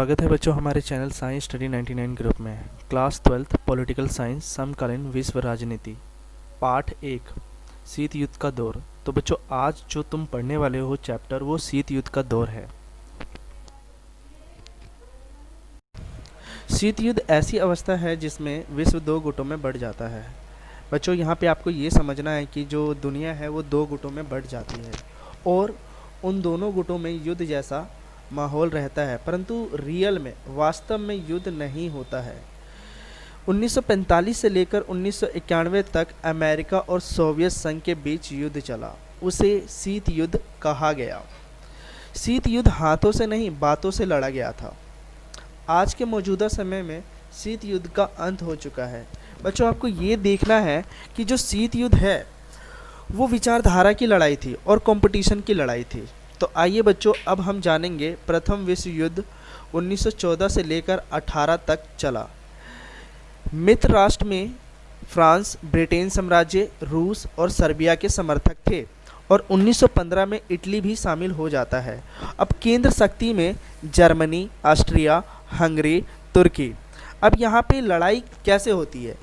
स्वागत है बच्चों हमारे चैनल साइंस स्टडी 99 ग्रुप में। क्लास 12 पॉलिटिकल साइंस समकालीन विश्व राजनीति पार्ट 1 शीत युद्ध का दौर। तो बच्चों आज जो तुम पढ़ने वाले हो चैप्टर वो शीत युद्ध का दौर है। शीत युद्ध ऐसी अवस्था है जिसमें विश्व दो गुटों में बढ़ जाता है। बच्चों यहाँ पे आपको ये समझना है कि जो दुनिया है वो दो गुटों में बढ़ जाती है और उन दोनों गुटों में युद्ध जैसा माहौल रहता है, परंतु रियल में वास्तव में युद्ध नहीं होता है। 1945 से लेकर 1991 तक अमेरिका और सोवियत संघ के बीच युद्ध चला, उसे शीत युद्ध कहा गया। शीत युद्ध हाथों से नहीं बातों से लड़ा गया था। आज के मौजूदा समय में शीत युद्ध का अंत हो चुका है। बच्चों आपको ये देखना है कि जो शीत युद्ध है वो विचारधारा की लड़ाई थी और कंपटीशन की लड़ाई थी। तो आइए बच्चों अब हम जानेंगे प्रथम विश्व युद्ध 1914 से लेकर 18 तक चला। मित्र राष्ट्र में फ्रांस, ब्रिटेन साम्राज्य, रूस और सर्बिया के समर्थक थे और 1915 में इटली भी शामिल हो जाता है। अब केंद्र शक्ति में जर्मनी, ऑस्ट्रिया, हंगरी, तुर्की। अब यहाँ पे लड़ाई कैसे होती है?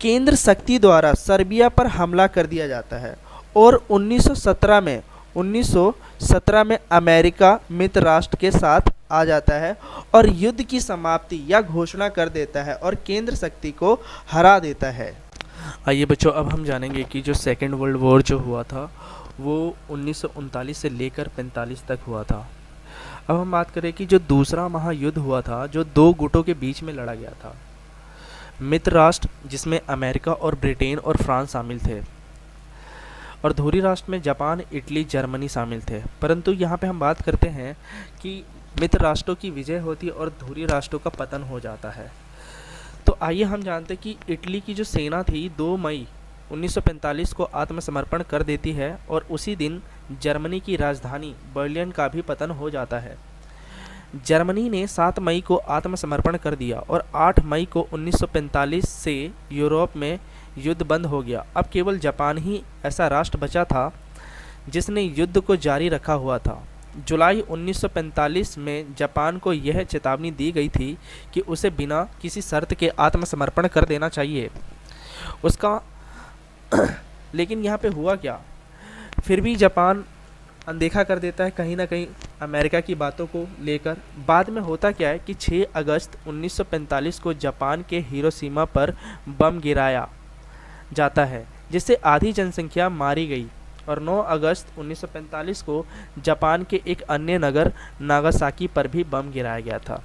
केंद्र शक्ति द्वारा सर्बिया पर हमला कर दिया जाता है और 1917 में अमेरिका मित्र राष्ट्र के साथ आ जाता है और युद्ध की समाप्ति या घोषणा कर देता है और केंद्र शक्ति को हरा देता है। आइए बच्चों अब हम जानेंगे कि जो सेकेंड वर्ल्ड वॉर जो हुआ था वो 1939 से लेकर 45 तक हुआ था। अब हम बात करें कि जो दूसरा महायुद्ध हुआ था जो दो गुटों के बीच में लड़ा गया था। मित्र राष्ट्र जिसमें अमेरिका और ब्रिटेन और फ्रांस शामिल थे और धुरी राष्ट्र में जापान, इटली, जर्मनी शामिल थे। परंतु यहाँ पे हम बात करते हैं कि मित्र राष्ट्रों की विजय होती है और धुरी राष्ट्रों का पतन हो जाता है। तो आइए हम जानते हैं कि इटली की जो सेना थी 2 मई 1945 को आत्मसमर्पण कर देती है और उसी दिन जर्मनी की राजधानी बर्लिन का भी पतन हो जाता है। जर्मनी ने 7 मई को आत्मसमर्पण कर दिया और 8 मई को 1945 से यूरोप में युद्ध बंद हो गया। अब केवल जापान ही ऐसा राष्ट्र बचा था जिसने युद्ध को जारी रखा हुआ था। जुलाई 1945 में जापान को यह चेतावनी दी गई थी कि उसे बिना किसी शर्त के आत्मसमर्पण कर देना चाहिए उसका लेकिन यहाँ पे हुआ क्या? फिर भी जापान अनदेखा कर देता है कहीं ना कहीं अमेरिका की बातों को लेकर। बाद में होता क्या है कि 6 अगस्त 1945 को जापान के हिरोशिमा पर बम गिराया जाता है जिससे आधी जनसंख्या मारी गई और 9 अगस्त 1945 को जापान के एक अन्य नगर नागासाकी पर भी बम गिराया गया था।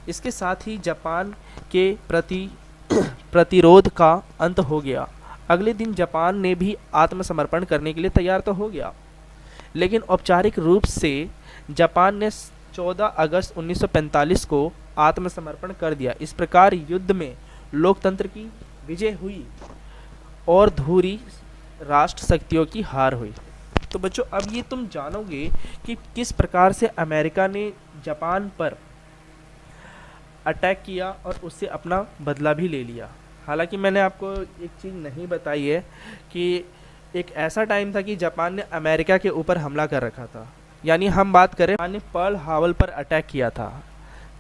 इसके साथ ही जापान के प्रतिरोध का अंत हो गया। अगले दिन जापान ने भी आत्मसमर्पण करने के लिए तैयार तो हो गया, लेकिन औपचारिक रूप से जापान ने 14 अगस्त 1945 को आत्मसमर्पण कर दिया। इस प्रकार युद्ध में लोकतंत्र की विजय हुई और धुरी राष्ट्र शक्तियों की हार हुई। तो बच्चों अब ये तुम जानोगे कि किस प्रकार से अमेरिका ने जापान पर अटैक किया और उससे अपना बदला भी ले लिया। हालांकि मैंने आपको एक चीज़ नहीं बताई है कि एक ऐसा टाइम था कि जापान ने अमेरिका के ऊपर हमला कर रखा था। यानी हम बात करें जापान ने पर्ल हार्बर पर अटैक किया था।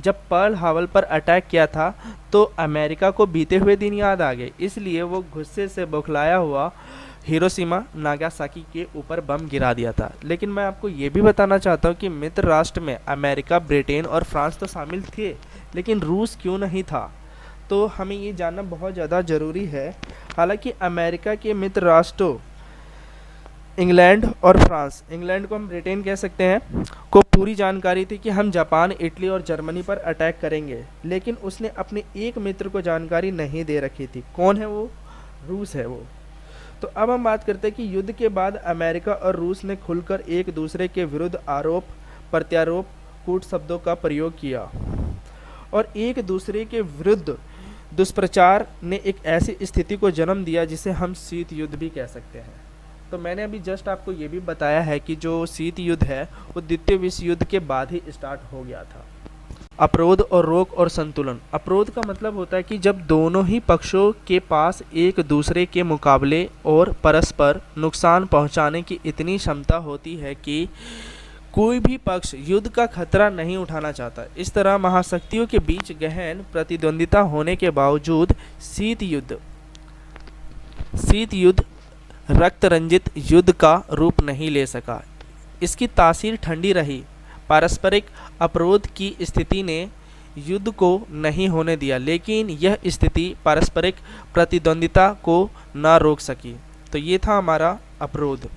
जब पर्ल हार्बर पर अटैक किया था तो अमेरिका को बीते हुए दिन याद आ गए, इसलिए वो गुस्से से बौखलाया हुआ हिरोशिमा नागासाकी के ऊपर बम गिरा दिया था। लेकिन मैं आपको ये भी बताना चाहता हूँ कि मित्र राष्ट्र में अमेरिका, ब्रिटेन और फ्रांस तो शामिल थे, लेकिन रूस क्यों नहीं था? तो हमें ये जानना बहुत ज़्यादा ज़रूरी है। हालांकि अमेरिका के मित्र राष्ट्रों इंग्लैंड और फ्रांस, इंग्लैंड को हम ब्रिटेन कह सकते हैं, को पूरी जानकारी थी कि हम जापान, इटली और जर्मनी पर अटैक करेंगे, लेकिन उसने अपने एक मित्र को जानकारी नहीं दे रखी थी। कौन है वो? रूस है वो। तो अब हम बात करते हैं कि युद्ध के बाद अमेरिका और रूस ने खुलकर एक दूसरे के विरुद्ध आरोप प्रत्यारोप कूट शब्दों का प्रयोग किया और एक दूसरे के विरुद्ध दुष्प्रचार ने एक ऐसी स्थिति को जन्म दिया जिसे हम शीत युद्ध भी कह सकते हैं। तो मैंने अभी जस्ट आपको ये भी बताया है कि जो शीत युद्ध है वो द्वितीय विश्व युद्ध के बाद ही स्टार्ट हो गया था। अपरोध और रोक और संतुलन। अपरोध का मतलब होता है कि जब दोनों ही पक्षों के पास एक दूसरे के मुकाबले और परस्पर नुकसान पहुंचाने की इतनी क्षमता होती है कि कोई भी पक्ष युद्ध का खतरा नहीं उठाना चाहता। इस तरह महाशक्तियों के बीच गहन प्रतिद्वंदिता होने के बावजूद शीत युद्ध रक्त रंजित युद्ध का रूप नहीं ले सका। इसकी तासीर ठंडी रही। पारस्परिक अपरोध की स्थिति ने युद्ध को नहीं होने दिया, लेकिन यह स्थिति पारस्परिक प्रतिद्वंदिता को न रोक सकी। तो ये था हमारा अपरोध।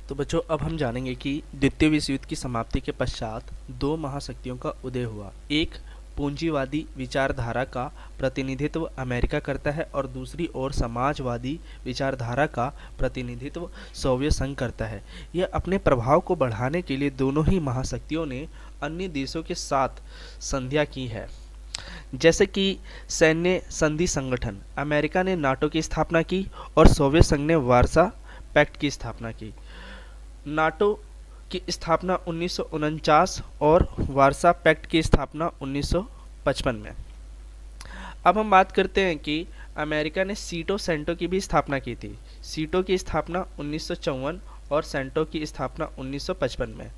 तो बच्चों, अब हम जानेंगे कि द्वितीय विश्व युद्ध की समाप्ति के पश्चात दो महाशक्तियों का उदय हुआ। एक पूंजीवादी विचारधारा का प्रतिनिधित्व अमेरिका करता है और दूसरी ओर समाजवादी विचारधारा का प्रतिनिधित्व सोवियत संघ करता है। यह अपने प्रभाव को बढ़ाने के लिए दोनों ही महाशक्तियों ने अन्य देशों के साथ संधियां की है, जैसे कि सैन्य संधि संगठन। अमेरिका ने नाटो की स्थापना की और सोवियत संघ ने वार्सा पैक्ट की स्थापना की। नाटो की स्थापना 1949 और वार्सा पैक्ट की स्थापना 1955 में। अब हम बात करते हैं कि अमेरिका ने सीटो सेंटो की भी स्थापना की थी। सीटो की स्थापना 1954 और सेंटो की स्थापना 1955 में।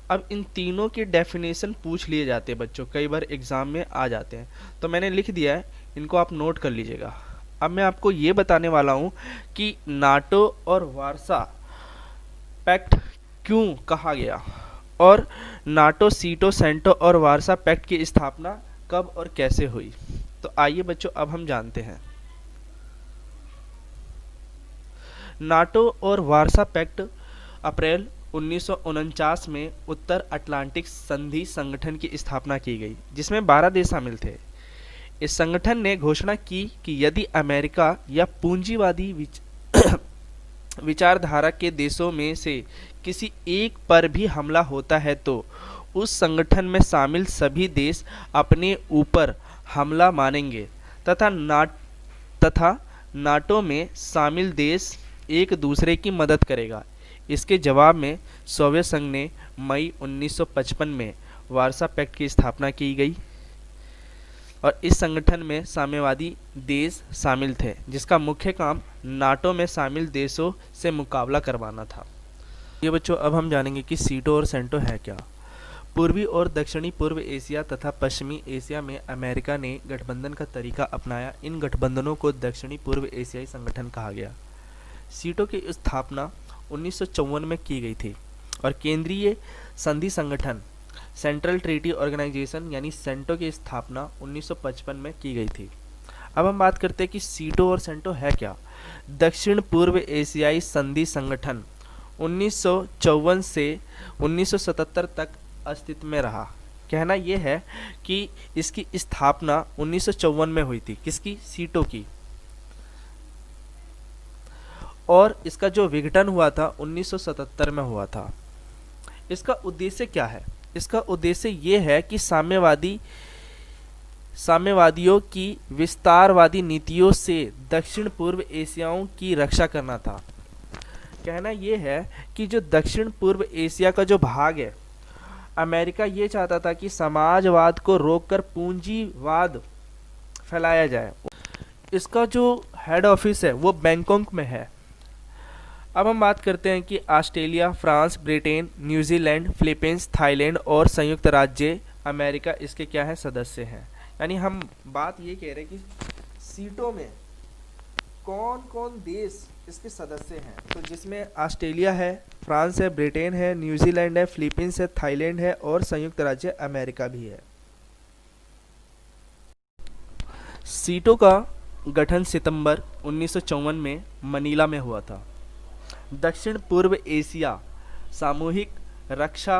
अब इन तीनों की डेफिनेशन पूछ लिए जाते हैं बच्चों, कई बार एग्जाम में आ जाते हैं, तो मैंने लिख दिया है, इनको आप नोट कर लीजिएगा। अब मैं आपको ये बताने वाला हूँ कि नाटो और वार्सा पैक्ट क्यों कहा गया और नाटो, सीटो, सेंटो और वार्सा पैक्ट की स्थापना कब और कैसे हुई। तो आइए बच्चों, अब हम जानते हैं। नाटो और वार्सा पैक्ट अप्रैल 1949 में उत्तर अटलांटिक संधि संगठन की स्थापना की गई, जिसमें 12 देश शामिल थे। इस संगठन ने घोषणा की कि यदि अमेरिका या पूंजीवादी विचारधारा के देशों में से किसी एक पर भी हमला होता है तो उस संगठन में शामिल सभी देश अपने ऊपर हमला मानेंगे तथा नाटो में शामिल देश एक दूसरे की मदद करेगा। इसके जवाब में सोवियत संघ ने मई 1955 में वार्सा पैक्ट की स्थापना की गई और इस संगठन में साम्यवादी देश शामिल थे, जिसका मुख्य काम नाटो में शामिल देशों से मुकाबला करवाना था। ये बच्चों, अब हम जानेंगे कि सीटो और सेंटो है क्या। पूर्वी और दक्षिणी पूर्व एशिया तथा पश्चिमी एशिया में अमेरिका ने गठबंधन का तरीका अपनाया। इन गठबंधनों को दक्षिणी पूर्व एशियाई संगठन कहा गया। सीटो की स्थापना 1954 में की गई थी और केंद्रीय संधि संगठन सेंट्रल ट्रीटी ऑर्गेनाइजेशन यानी सेंटो की स्थापना 1955 में की गई थी। अब हम बात करते हैं कि सीटो और सेंटो है क्या। दक्षिण पूर्व एशियाई संधि संगठन 1954 से 1977 तक अस्तित्व में रहा। कहना यह है कि इसकी स्थापना 1954 में हुई थी, किसकी? सीटो की, और इसका जो विघटन हुआ था 1977 में हुआ था। इसका उद्देश्य क्या है? इसका उद्देश्य ये है कि साम्यवादियों की विस्तारवादी नीतियों से दक्षिण पूर्व एशियाओं की रक्षा करना था। कहना यह है कि जो दक्षिण पूर्व एशिया का जो भाग है, अमेरिका ये चाहता था कि समाजवाद को रोककर पूंजीवाद फैलाया जाए। इसका जो हेड ऑफिस है वो बैंकॉक में है। अब हम बात करते हैं कि Australia, France, Britain, New Zealand, Philippines, Thailand और संयुक्त राज्य अमेरिका इसके क्या है? सदस्य हैं। यानी हम बात ये कह रहे हैं कि सीटों में कौन कौन देश इसके सदस्य हैं। तो जिसमें ऑस्ट्रेलिया है, फ्रांस है, ब्रिटेन है, न्यूजीलैंड है, फिलीपींस है, थाईलैंड है और संयुक्त राज्य अमेरिका भी है। सीटों का गठन सितंबर 1954 में मनीला में हुआ था। दक्षिण पूर्व एशिया सामूहिक रक्षा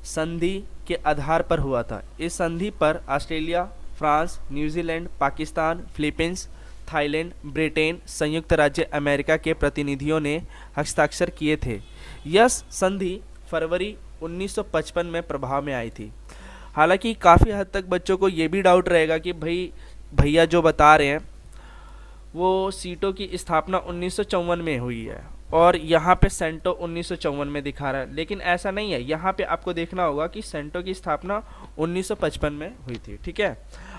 संधि के आधार पर हुआ था। इस संधि पर Australia, France, New Zealand, Pakistan, Philippines, Thailand, Britain, संयुक्त राज्य अमेरिका के प्रतिनिधियों ने हस्ताक्षर किए थे। यह संधि फरवरी 1955 में प्रभाव में आई थी। हालांकि काफ़ी हद तक बच्चों को ये भी डाउट रहेगा कि भैया जो बता रहे हैं वो सीटों की स्थापना 1954 में हुई है और यहाँ पे सेंटो 1954 में दिखा रहा है, लेकिन ऐसा नहीं है। यहाँ पे आपको देखना होगा कि सेंटो की स्थापना 1955 में हुई थी। ठीक है,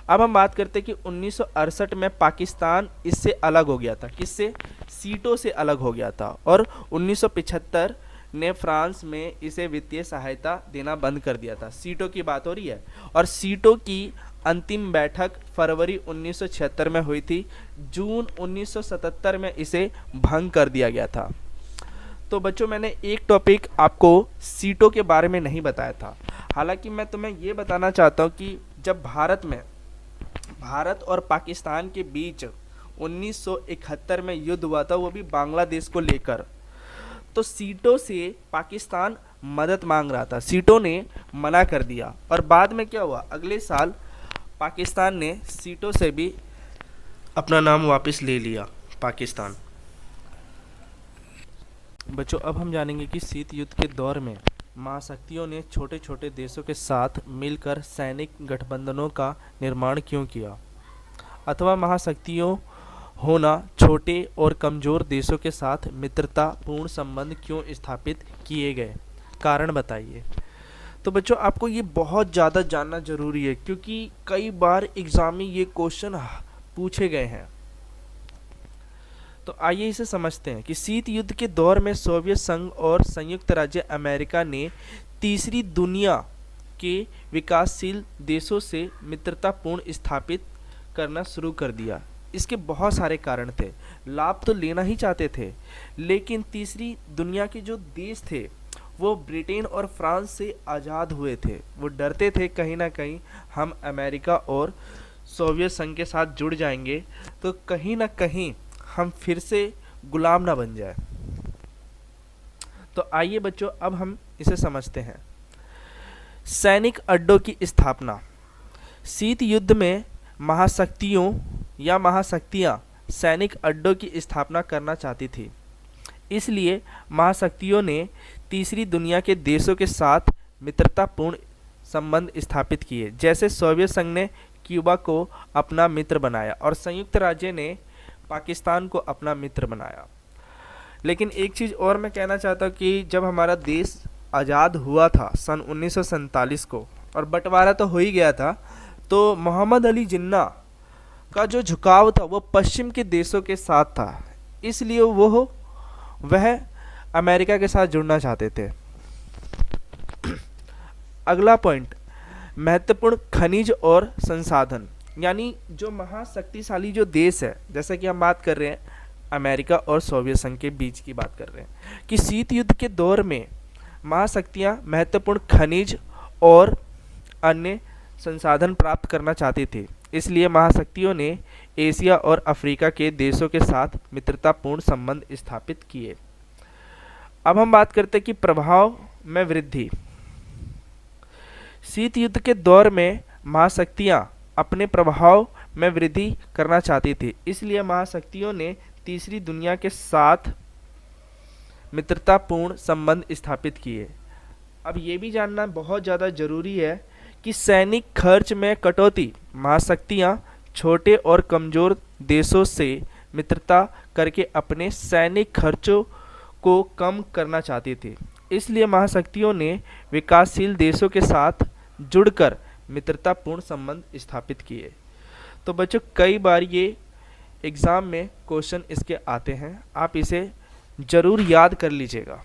अब हम बात करते हैं कि 1968 में पाकिस्तान इससे अलग हो गया था। किससे? सीटों से अलग हो गया था। और 1975 ने फ्रांस में इसे वित्तीय सहायता देना बंद कर दिया था। सीटों की बात हो रही है। और सीटों की अंतिम बैठक फरवरी 1976 में हुई थी। जून 1977 में इसे भंग कर दिया गया था। तो बच्चों, मैंने एक टॉपिक आपको सीटों के बारे में नहीं बताया था। हालांकि मैं तुम्हें ये बताना चाहता हूँ कि जब भारत और पाकिस्तान के बीच 1971 में युद्ध हुआ था, वो भी बांग्लादेश को लेकर, तो सीटों से पाकिस्तान मदद मांग रहा था। सीटों ने मना कर दिया और बाद में क्या हुआ, अगले साल पाकिस्तान ने सीटों से भी अपना नाम वापस ले लिया, पाकिस्तान। बच्चों, अब हम जानेंगे कि शीत युद्ध के दौर में महाशक्तियों ने छोटे छोटे देशों के साथ मिलकर सैनिक गठबंधनों का निर्माण क्यों किया, अथवा महाशक्तियों होना छोटे और कमज़ोर देशों के साथ मित्रतापूर्ण संबंध क्यों स्थापित किए गए, कारण बताइए। तो बच्चों, आपको ये बहुत ज़्यादा जानना ज़रूरी है, क्योंकि कई बार एग्ज़ाम में ये क्वेश्चन पूछे गए हैं। तो आइए इसे समझते हैं कि शीत युद्ध के दौर में सोवियत संघ और संयुक्त राज्य अमेरिका ने तीसरी दुनिया के विकासशील देशों से मित्रतापूर्ण स्थापित करना शुरू कर दिया। इसके बहुत सारे कारण थे। लाभ तो लेना ही चाहते थे, लेकिन तीसरी दुनिया के जो देश थे वो ब्रिटेन और फ्रांस से आज़ाद हुए थे। वो डरते थे कहीं ना कहीं हम अमेरिका और सोवियत संघ के साथ जुड़ जाएंगे तो कहीं ना कहीं हम फिर से गुलाम ना बन जाए। तो आइए बच्चों, अब हम इसे समझते हैं। सैनिक अड्डों की स्थापना। शीत युद्ध में महाशक्तियां सैनिक अड्डों की स्थापना करना चाहती थी। इसलिए महाशक्तियों ने तीसरी दुनिया के देशों के साथ मित्रतापूर्ण संबंध स्थापित किए। जैसे सोवियत संघ ने क्यूबा को अपना मित्र बनाया और संयुक्त राज्य ने पाकिस्तान को अपना मित्र बनाया। लेकिन एक चीज़ और मैं कहना चाहता हूँ कि जब हमारा देश आज़ाद हुआ था सन 1947 को, और बंटवारा तो हो ही गया था, तो मोहम्मद अली जिन्ना का जो झुकाव था वो पश्चिम के देशों के साथ था। इसलिए वह अमेरिका के साथ जुड़ना चाहते थे। अगला पॉइंट, महत्वपूर्ण खनिज और संसाधन। यानी जो महाशक्तिशाली जो देश है, जैसा कि हम बात कर रहे हैं अमेरिका और सोवियत संघ के बीच की बात कर रहे हैं, कि शीत युद्ध के दौर में महाशक्तियां महत्वपूर्ण खनिज और अन्य संसाधन प्राप्त करना चाहती थी। इसलिए महाशक्तियों ने एशिया और अफ्रीका के देशों के साथ मित्रतापूर्ण संबंध स्थापित किए। अब हम बात करते हैं कि प्रभाव में वृद्धि। शीत युद्ध के दौर में महाशक्तियां अपने प्रभाव में वृद्धि करना चाहती थी। इसलिए महाशक्तियों ने तीसरी दुनिया के साथ मित्रतापूर्ण संबंध स्थापित किए। अब ये भी जानना बहुत ज़्यादा जरूरी है कि सैनिक खर्च में कटौती। महाशक्तियां छोटे और कमज़ोर देशों से मित्रता करके अपने सैनिक खर्चों को कम करना चाहती थी। इसलिए महाशक्तियों ने विकासशील देशों के साथ जुड़कर मित्रतापूर्ण संबंध स्थापित किए। तो बच्चों, कई बार ये एग्ज़ाम में क्वेश्चन इसके आते हैं, आप इसे ज़रूर याद कर लीजिएगा।